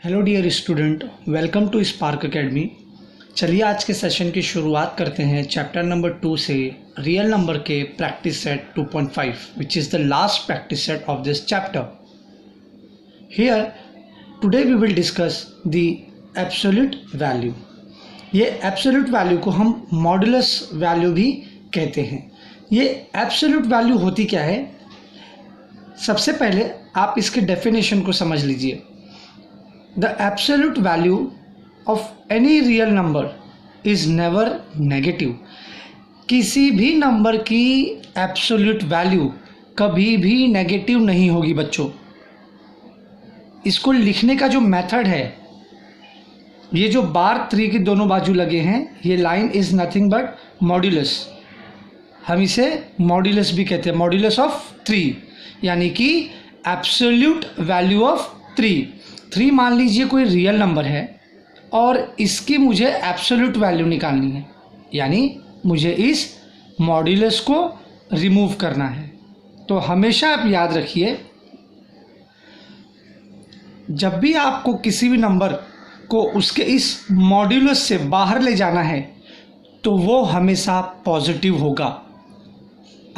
Hello dear student, welcome to spark academy. चलिए आज के सेशन की शुरुआत करते हैं चैप्टर नंबर 2 से, रियल नंबर के practice set 2.5 which is the last practice set of this chapter. Here today we will discuss the absolute value. ये एब्सोल्यूट वैल्यू को हम मॉडुलस वैल्यू भी कहते हैं। ये एब्सोल्यूट वैल्यू होती क्या है? सबसे पहले आप इसके डेफिनेशन को समझ लीजिए। The absolute value of any real number is never negative। किसी भी नंबर की एब्सोल्यूट वैल्यू कभी भी नेगेटिव नहीं होगी बच्चों। इसको लिखने का जो मेथड है, ये जो बार 3 की दोनों बाजू लगे हैं, ये line is nothing but modulus. हम इसे मॉड्यूलस भी कहते हैं, मॉड्यूलस ऑफ 3, यानी कि एब्सोल्यूट वैल्यू ऑफ 3 मान लीजिए कोई रियल नंबर है और इसकी मुझे एब्सोल्यूट वैल्यू निकालनी है, यानी मुझे इस मॉड्यूलस को रिमूव करना है। तो हमेशा आप याद रखिए, जब भी आपको किसी भी नंबर को उसके इस मॉड्यूलस से बाहर ले जाना है तो वो हमेशा पॉजिटिव होगा।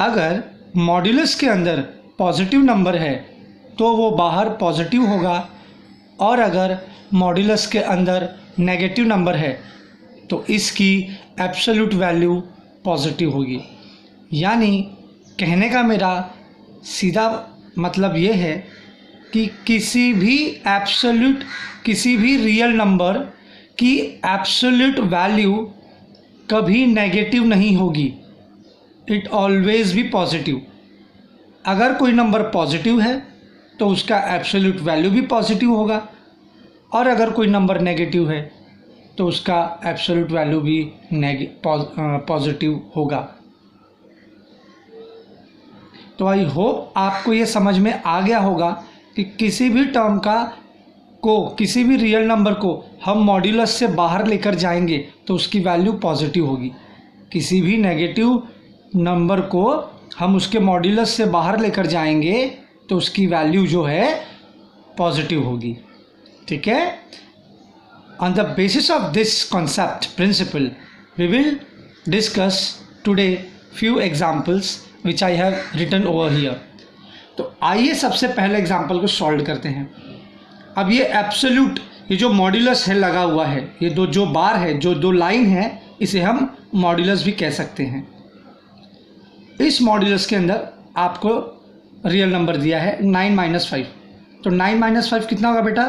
अगर मॉड्यूलस के अंदर पॉजिटिव नंबर है तो वो बाहर पॉजिटिव होगा, और अगर मॉड्यूलस के अंदर नेगेटिव नंबर है तो इसकी एब्सोल्यूट वैल्यू पॉजिटिव होगी। यानी कहने का मेरा सीधा मतलब ये है कि किसी भी रियल नंबर की एब्सोल्यूट वैल्यू कभी नेगेटिव नहीं होगी, इट ऑलवेज बी पॉजिटिव। अगर कोई नंबर पॉजिटिव है तो उसका एब्सोल्यूट वैल्यू भी पॉजिटिव होगा, और अगर कोई नंबर नेगेटिव है तो उसका एब्सोल्यूट वैल्यू भी पॉजिटिव होगा। तो आई होप आपको ये समझ में आ गया होगा कि किसी भी टर्म किसी भी रियल नंबर को हम मॉड्यूलस से बाहर लेकर जाएंगे तो उसकी वैल्यू पॉजिटिव होगी। किसी भी नेगेटिव नंबर को हम उसके मॉड्यूलस से बाहर लेकर जाएंगे तो उसकी वैल्यू जो है पॉजिटिव होगी। ठीक है। On the basis of this concept principle we will discuss today few examples which I have written over here. तो आइए सबसे पहले एग्जाम्पल को सॉल्व करते हैं। अब ये एब्सोल्यूट, ये जो मॉड्यूलस है लगा हुआ है, ये जो बार है, जो दो लाइन है, इसे हम मॉड्यूलस भी कह सकते हैं। इस मॉड्यूलस के अंदर आपको रियल नंबर दिया है 9 - 5। तो 9 - 5 कितना होगा बेटा?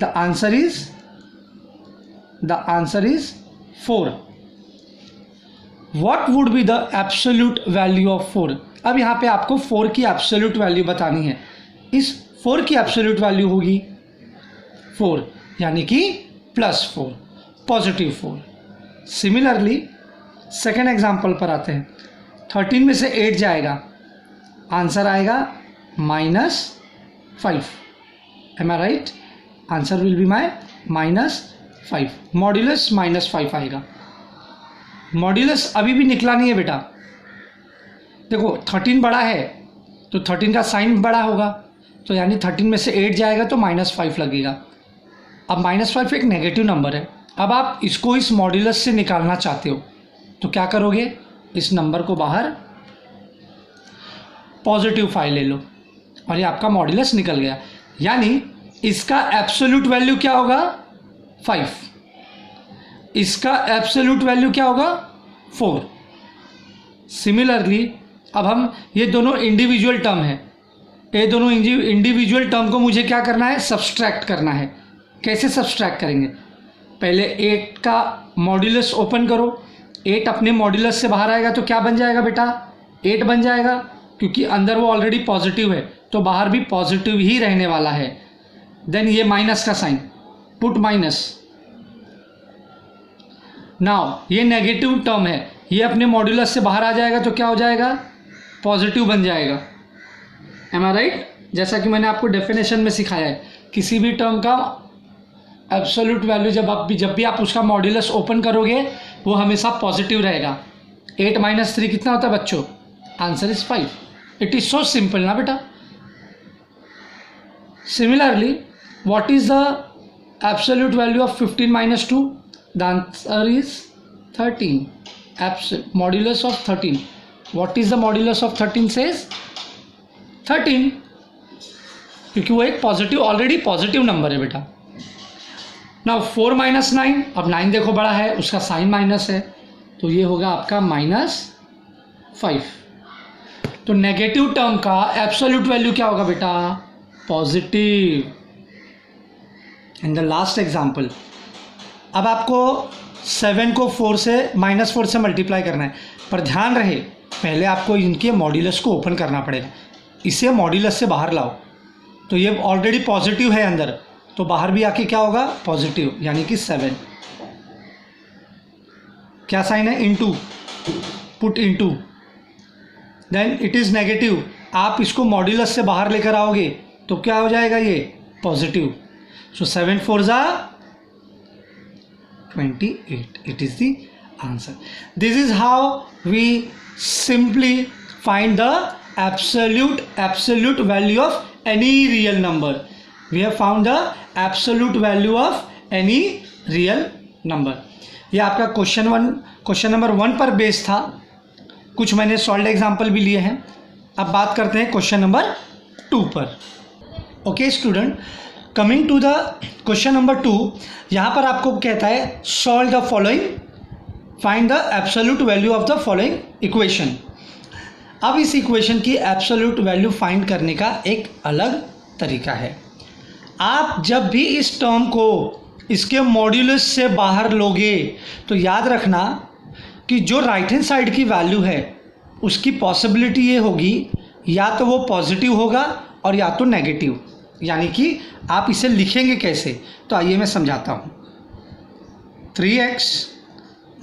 The answer is 4। What would be the absolute value of 4? अब यहाँ पे आपको 4 की एब्सोल्यूट वैल्यू बतानी है। इस 4 की एब्सोल्यूट वैल्यू होगी 4, यानी कि +4, पॉजिटिव 4। सिमिलरली सेकेंड एग्जाम्पल पर आते हैं। 13 में से 8 जाएगा, आंसर आएगा -5। Am I right? Answer will be my -5। Modulus -5 आएगा। मॉड्यूलस अभी भी निकला नहीं है बेटा। देखो 13 बड़ा है तो 13 का साइन बड़ा होगा, तो यानी 13 में से 8 जाएगा तो -5 लगेगा। अब -5 एक नेगेटिव नंबर है। अब आप इसको इस मॉड्यूलस से निकालना चाहते हो तो क्या करोगे? इस नंबर को बाहर पॉजिटिव 5 ले लो और ये आपका मॉड्यूलस निकल गया। यानी इसका एब्सोल्यूट वैल्यू क्या होगा? 5। इसका एब्सोल्यूट वैल्यू क्या होगा? 4। सिमिलरली अब हम, ये दोनों इंडिविजुअल टर्म है, ये दोनों इंडिविजुअल टर्म को मुझे क्या करना है? सब्सट्रैक्ट करना है। कैसे सब्सट्रैक्ट करेंगे? पहले 8 का मॉड्यूलस ओपन करो। 8 अपने मॉड्यूलस से बाहर आएगा तो क्या बन जाएगा बेटा? 8 बन जाएगा, क्योंकि अंदर वो ऑलरेडी पॉजिटिव है तो बाहर भी पॉजिटिव ही रहने वाला है। देन ये माइनस का साइन, पुट माइनस। नाउ ये नेगेटिव टर्म है, ये अपने मॉड्यूलस से बाहर आ जाएगा तो क्या हो जाएगा? पॉजिटिव बन जाएगा। M I right? जैसा कि मैंने आपको डेफिनेशन में सिखाया है, किसी भी टर्म का एब्सोल्यूट वैल्यू जब भी आप उसका मॉड्यूलस ओपन करोगे वो हमेशा पॉजिटिव रहेगा। 8 - 3 कितना होता है बच्चों? Answer is 5। It is so simple ना बेटा। Similarly, what is the absolute value of 15 minus 2, the answer is 13. Modulus of 13. What is the modulus of 13 says 13, क्योंकि वो एक पॉजिटिव, ऑलरेडी पॉजिटिव नंबर है बेटा. नाउ 4 माइनस 9, अब 9 देखो बड़ा है, उसका साइन माइनस है, तो ये होगा आपका -5. तो नेगेटिव टर्म का एब्सोल्यूट वैल्यू क्या होगा बेटा? Positive. In the last example, अब आपको 7 को 4 से -4 से मल्टीप्लाई करना है, पर ध्यान रहे पहले आपको इनके मॉड्यूलस को ओपन करना पड़ेगा. इसे मॉड्यूलस से बाहर लाओ, तो ये ऑलरेडी पॉजिटिव है अंदर, तो बाहर भी आके क्या होगा? पॉजिटिव, यानी कि 7. क्या साइन है? Into, put into, then it is negative. आप इसको मॉड्यूलस से बाहर लेकर आओगे तो क्या हो जाएगा? ये पॉजिटिव. सो 7 4 ज़ा 28. It is the answer. This is how we simply find the absolute value of any real number. We have found the absolute value of any real number. ये आपका क्वेश्चन नंबर 1 पर बेस था. कुछ मैंने solve example भी लिए हैं. अब बात करते हैं क्वेश्चन नंबर 2 पर. Okay student, coming to the question number 2, यहाँ पर आपको कहता है solve the following, find the absolute value of the following equation. अब इस इक्वेशन की एब्सोल्यूट वैल्यू फाइंड करने का एक अलग तरीका है. आप जब भी इस टर्म को इसके मॉड्यूलस से बाहर लोगे तो याद रखना कि जो राइट हैंड साइड की वैल्यू है उसकी पॉसिबिलिटी ये होगी या तो वो पॉजिटिव होगा और या तो नेगेटिव. यानी कि आप इसे लिखेंगे कैसे, तो आइए मैं समझाता हूँ. 3x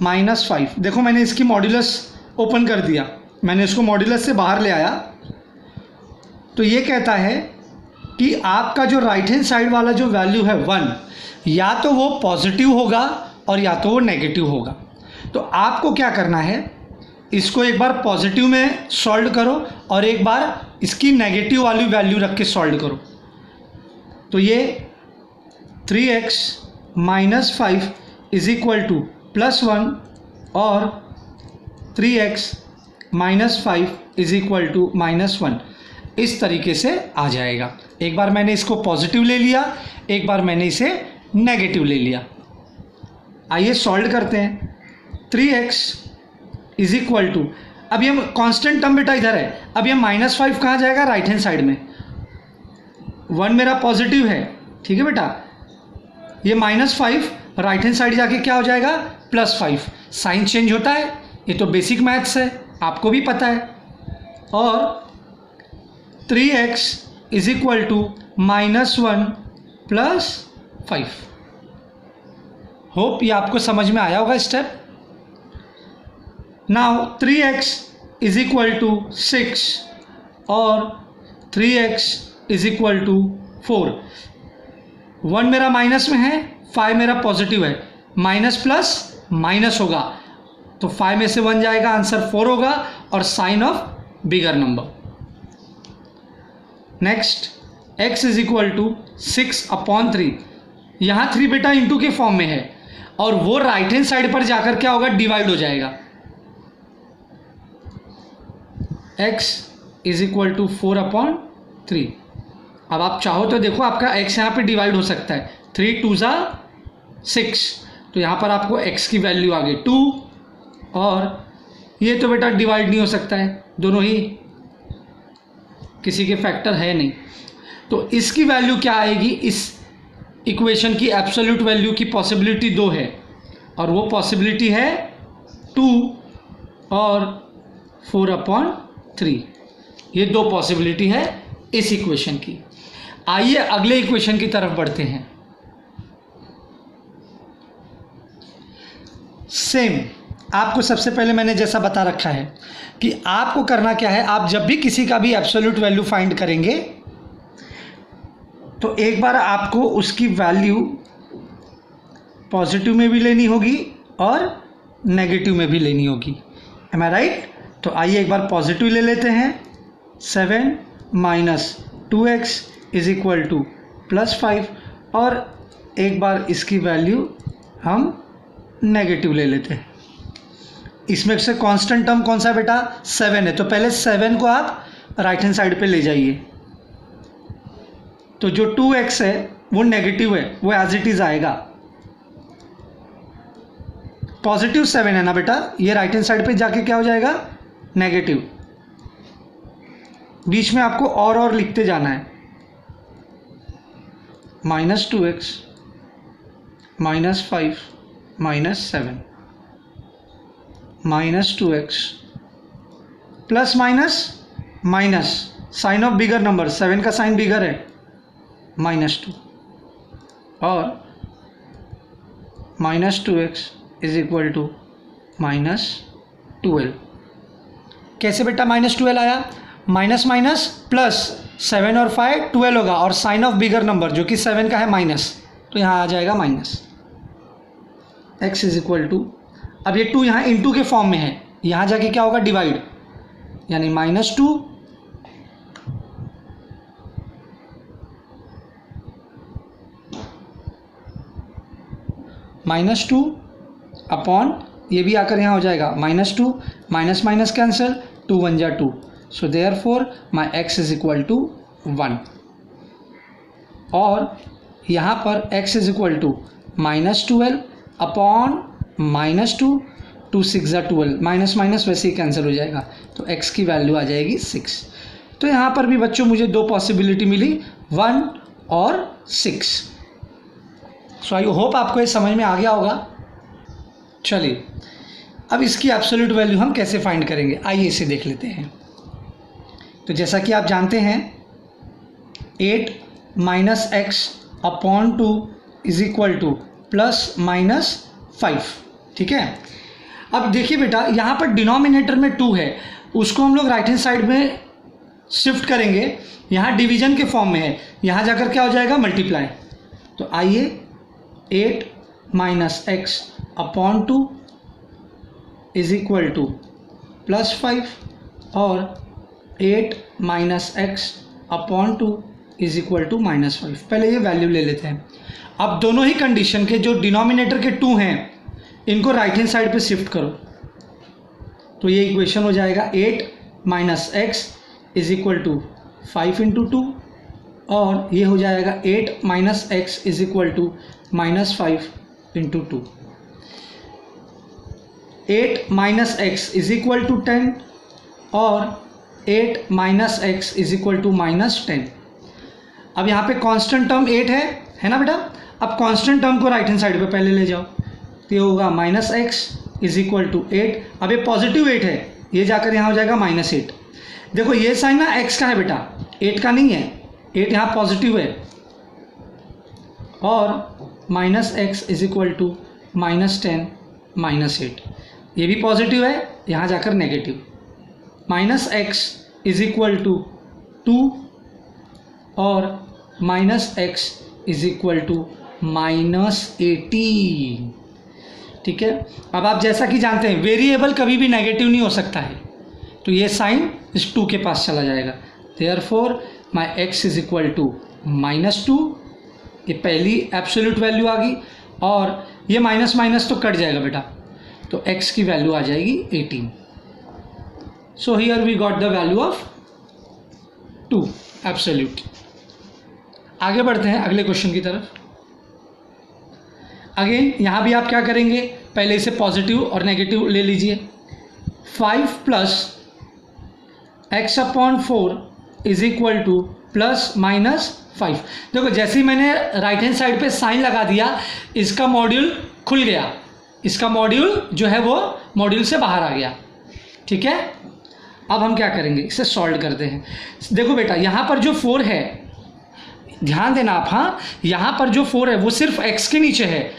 - 5, देखो मैंने इसकी मॉड्यूलस ओपन कर दिया, मैंने इसको मॉड्यूलस से बाहर ले आया. तो ये कहता है कि आपका जो राइट हैंड साइड वाला जो वैल्यू है 1, या तो वो पॉजिटिव होगा और या तो वो नेगेटिव होगा. तो आपको क्या करना है, इसको एक बार पॉजिटिव में सॉल्व करो और एक बार इसकी नेगेटिव वाली वैल्यू रख के सॉल्व करो. तो ये 3x - 5 इज इक्वल टू +1 और 3x - 5 इज इक्वल टू -1, इस तरीके से आ जाएगा. एक बार मैंने इसको पॉजिटिव ले लिया, एक बार मैंने इसे नेगेटिव ले लिया. आइए सॉल्व करते हैं. 3x इज इक्वल टू, अब ये कांस्टेंट टर्म बेटा इधर है, अब ये -5 कहाँ जाएगा? राइट हैंड साइड में. 1 मेरा पॉजिटिव है, ठीक है बेटा. ये -5 राइट हैंड साइड जाके क्या हो जाएगा? +5. साइन चेंज होता है, ये तो बेसिक मैथ्स है, आपको भी पता है. और 3x is equal to -1 + 5. Hope ये आपको समझ में आया होगा step. Now 3x is equal to 6 और 3x इज इक्वल टू 4. 1 मेरा माइनस में है, 5 मेरा पॉजिटिव है, माइनस प्लस माइनस होगा, तो 5 में से 1 जाएगा, आंसर 4 होगा और sign of bigger number. Next, x is equal to 6/3. यहाँ 3 बेटा इंटू के फॉर्म में है और वो राइट हैंड साइड पर जाकर क्या होगा? डिवाइड हो जाएगा. x is equal to 4/3. अब आप चाहो तो देखो आपका x यहाँ पे डिवाइड हो सकता है. 3 2 ज़ा 6, तो यहाँ पर आपको x की वैल्यू आ गई 2, और ये तो बेटा डिवाइड नहीं हो सकता है, दोनों ही किसी के फैक्टर है नहीं. तो इसकी वैल्यू क्या आएगी? इस इक्वेशन की एब्सोल्यूट वैल्यू की पॉसिबिलिटी 2 है, और वो पॉसिबिलिटी है 2 और 4/3. ये 2 पॉसिबिलिटी है इस इक्वेशन की. आइए अगले इक्वेशन की तरफ बढ़ते हैं. सेम आपको सबसे पहले मैंने जैसा बता रखा है कि आपको करना क्या है. आप जब भी किसी का भी एब्सोल्यूट वैल्यू फाइंड करेंगे तो एक बार आपको उसकी वैल्यू पॉजिटिव में भी लेनी होगी और नेगेटिव में भी लेनी होगी. M I right? तो आइए एक बार पॉजिटिव ले लेते हैं. 7 - 2x इज इक्वल टू +5, और एक बार इसकी वैल्यू हम नेगेटिव ले लेते हैं। इसमें से कांस्टेंट टर्म कौन सा है बेटा? 7 है, तो पहले 7 को आप राइट हैंड साइड पे ले जाइए। तो जो 2x है वो नेगेटिव है, वो एज इट इज आएगा। पॉजिटिव 7 है ना बेटा, ये राइट हैंड साइड पे जाके क्या हो जाएगा? नेगेटिव। बीच में आपको और लिखते जाना है। -2x -5 -7 -2x plus minus sign of bigger number, 7 का साइन बिगर है, -2 और -2x इज इक्वल टू -12। कैसे बेटा -12 आया? माइनस माइनस प्लस 7 और 5 12 होगा, और साइन ऑफ बिगर नंबर जो कि 7 का है माइनस, तो यहाँ आ जाएगा minus. x is equal to, अब ये 2 यहाँ इंटू के फॉर्म में है, यहाँ जाके क्या होगा? डिवाइड, यानी -2 -2 अपॉन, ये भी आकर यहाँ हो जाएगा -2, माइनस माइनस कैंसिल, 2 1 जा 2, so therefore my x is equal to 1। और यहाँ पर x is equal to -12 upon -2, 2 6 जा 12, माइनस माइनस वैसे ही कैंसिल हो जाएगा, तो x की वैल्यू आ जाएगी 6। तो यहाँ पर भी बच्चों मुझे 2 पॉसिबिलिटी मिली, 1 और 6। सो आई होप आपको ये समझ में आ गया होगा। चलिए अब इसकी एब्सोल्यूट वैल्यू हम कैसे फाइंड करेंगे, आइए इसे देख लेते हैं। तो जैसा कि आप जानते हैं 8 - x upon 2 is equal to ±5, ठीक है। अब देखिए बेटा, यहाँ पर डिनोमिनेटर में 2 है, उसको हम लोग राइट हैंड साइड में शिफ्ट करेंगे, यहाँ डिवीजन के फॉर्म में है, यहाँ जाकर क्या हो जाएगा? मल्टीप्लाई। तो आइए 8 - x upon 2 is equal to +5 और 8 - x upon 2 is equal to -5। पहले ये वैल्यू ले लेते हैं। अब दोनों ही कंडीशन के जो डिनोमिनेटर के 2 हैं इनको राइट हैंड साइड पे शिफ्ट करो, तो ये इक्वेशन हो जाएगा 8 - x इज इक्वल टू 5 × 2, और ये हो जाएगा 8 - x is equal to -5 × 2। 8 - x is equal to 10 और 8 - x इज इक्वल टू -10। अब यहाँ पे कांस्टेंट टर्म 8 है ना बेटा। अब कांस्टेंट टर्म को राइट हैंड साइड पे पहले ले जाओ, तो ये होगा -x इज इक्वल टू 8। अब ये पॉजिटिव 8 है, ये जाकर यहाँ हो जाएगा -8। देखो ये साइन ना x का है बेटा, 8 का नहीं है, 8 यहाँ पॉजिटिव है, और -x इज इक्वल टू -10 -8, ये भी पॉजिटिव है, यहाँ जाकर negative. -x is equal to 2 और -x इज इक्वल टू -18, ठीक है। अब आप जैसा कि जानते हैं वेरिएबल कभी भी नेगेटिव नहीं हो सकता है, तो ये साइन इस 2 के पास चला जाएगा। Therefore my x is equal to -2, ये पहली एब्सोल्यूट वैल्यू आ गई, और ये माइनस माइनस तो कट जाएगा बेटा, तो x की वैल्यू आ जाएगी 18। So here we got the value of 2 absolute. आगे बढ़ते हैं अगले क्वेश्चन की तरफ। अगेन यहाँ भी आप क्या करेंगे, पहले इसे पॉजिटिव और नेगेटिव ले लीजिए। 5 + x upon 4 is equal to +-5। देखो जैसे ही मैंने राइट हैंड साइड पे साइन लगा दिया, इसका मॉड्यूल खुल गया, इसका मॉड्यूल जो है वो मॉड्यूल से बाहर आ गया, ठीक है। अब हम क्या करेंगे, इसे सॉल्व करते हैं। देखो बेटा यहाँ पर जो 4 है, ध्यान देना आप, हाँ यहाँ पर जो 4 है वो सिर्फ x के नीचे है,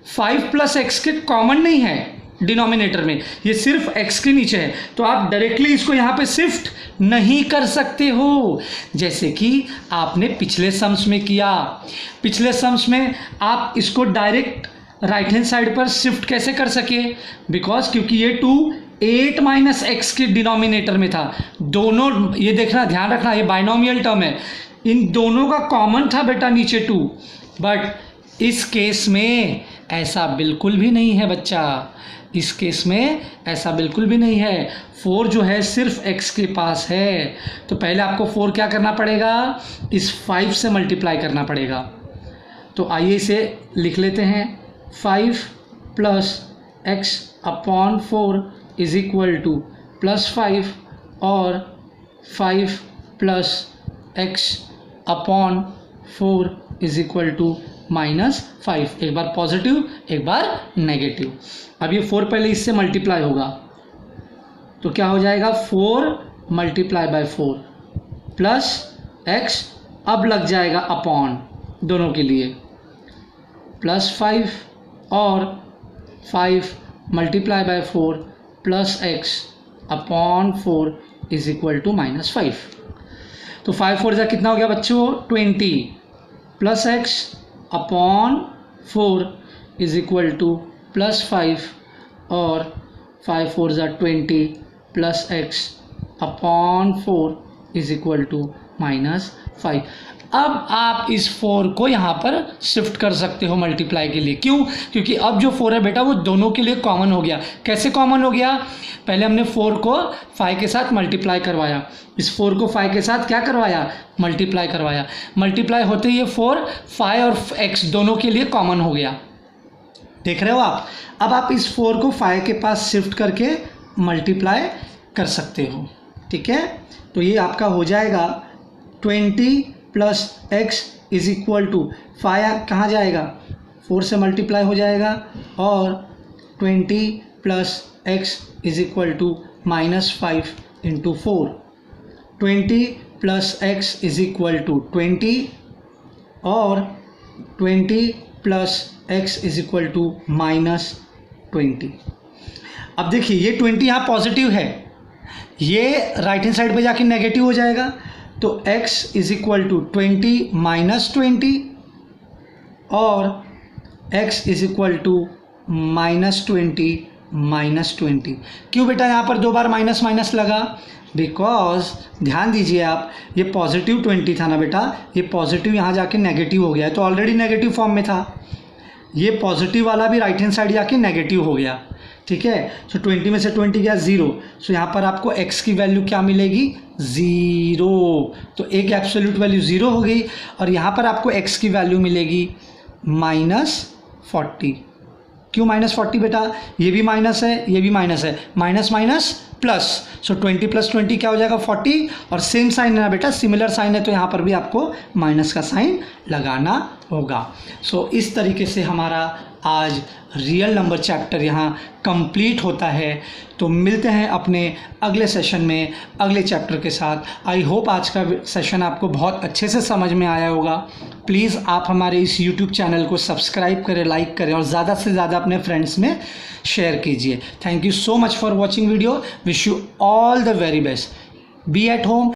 5 + x के कॉमन नहीं है डिनोमिनेटर में, ये सिर्फ x के नीचे है, तो आप डायरेक्टली इसको यहाँ पे शिफ्ट नहीं कर सकते हो, जैसे कि आपने पिछले सम्स में किया। पिछले सम्स में आप इसको डायरेक्ट राइट हैंड साइड पर शिफ्ट कैसे कर सके, बिकॉज क्योंकि ये 2 8 - x के डिनोमिनेटर में था। दोनों, ये देखना ध्यान रखना, ये बाइनोमियल टर्म है, इन दोनों का कॉमन था बेटा नीचे 2, बट इस केस में ऐसा बिल्कुल भी नहीं है बच्चा, इस केस में ऐसा बिल्कुल भी नहीं है। 4 जो है सिर्फ x के पास है, तो पहले आपको 4 क्या करना पड़ेगा, इस 5 से मल्टीप्लाई करना पड़ेगा। तो आइए इसे लिख लेते हैं, 5 plus x upon 4 is equal to plus 5 और 5 plus x upon 4 is equal to -5। एक बार पॉजिटिव एक बार नेगेटिव। अब ये 4 पहले इससे मल्टीप्लाई होगा तो क्या हो जाएगा, 4 मल्टीप्लाई बाय 4 प्लस x अब लग जाएगा अपॉन दोनों के लिए प्लस 5 और 5 multiply by 4 plus x upon 4 is equal to -5। तो 5 4 जा कितना हो गया बच्चों, 20 plus x upon 4 is equal to plus 5 और 5 4 जा 20 plus x upon 4 is equal to -5। अब आप इस 4 को यहाँ पर शिफ्ट कर सकते हो मल्टीप्लाई के लिए। क्यों? क्योंकि अब जो 4 है बेटा वो दोनों के लिए कॉमन हो गया। कैसे कॉमन हो गया, पहले हमने 4 को 5 के साथ मल्टीप्लाई करवाया, इस 4 को 5 के साथ क्या करवाया, मल्टीप्लाई करवाया। मल्टीप्लाई होते ही ये 4 5 और x दोनों के लिए कॉमन हो गया। देख रहे हो आप। अब आप इस 4 को 5 के पास शिफ्ट करके मल्टीप्लाई कर सकते हो। ठीक है, तो ये आपका हो जाएगा 20 plus x is equal to 5 कहाँ जाएगा, 4 से मल्टीप्लाई हो जाएगा और 20 plus x is equal to -5 into 4। 20 plus x is equal to 20 और 20 plus x is equal to -20। अब देखिए ये 20 यहाँ पॉजिटिव है, ये राइट हैंड साइड पे जाके नेगेटिव हो जाएगा, तो x इज इक्वल टू 20 -20 और x इज इक्वल टू -20। क्यों बेटा यहाँ पर 2 बार माइनस माइनस लगा, बिकॉज ध्यान दीजिए आप, ये पॉजिटिव 20 था ना बेटा, ये पॉजिटिव यहाँ जाके नेगेटिव हो गया है, तो ऑलरेडी नेगेटिव फॉर्म में था, ये पॉजिटिव वाला भी राइट हैंड साइड जाके नेगेटिव हो गया। ठीक है, सो 20 में से 20 गया 0, सो यहाँ पर आपको x की वैल्यू क्या मिलेगी, 0। तो एक एब्सोल्यूट वैल्यू 0 हो गई और यहाँ पर आपको x की वैल्यू मिलेगी -40। क्यों -40 बेटा, ये भी माइनस है, ये भी माइनस है, माइनस माइनस प्लस, सो 20 प्लस 20 क्या हो जाएगा 40, और सेम साइन है ना बेटा, सिमिलर साइन है, तो यहाँ पर भी आपको माइनस का साइन लगाना होगा। सो इस तरीके से हमारा आज रियल नंबर चैप्टर यहाँ कंप्लीट होता है। तो मिलते हैं अपने अगले सेशन में अगले चैप्टर के साथ। आई होप आज का सेशन आपको बहुत अच्छे से समझ में आया होगा। प्लीज़ आप हमारे इस यूट्यूब चैनल को सब्सक्राइब करें, लाइक करें और ज़्यादा से ज़्यादा अपने फ्रेंड्स में शेयर कीजिए। Thank you so much for watching video. Wish you all the very best. Be at home.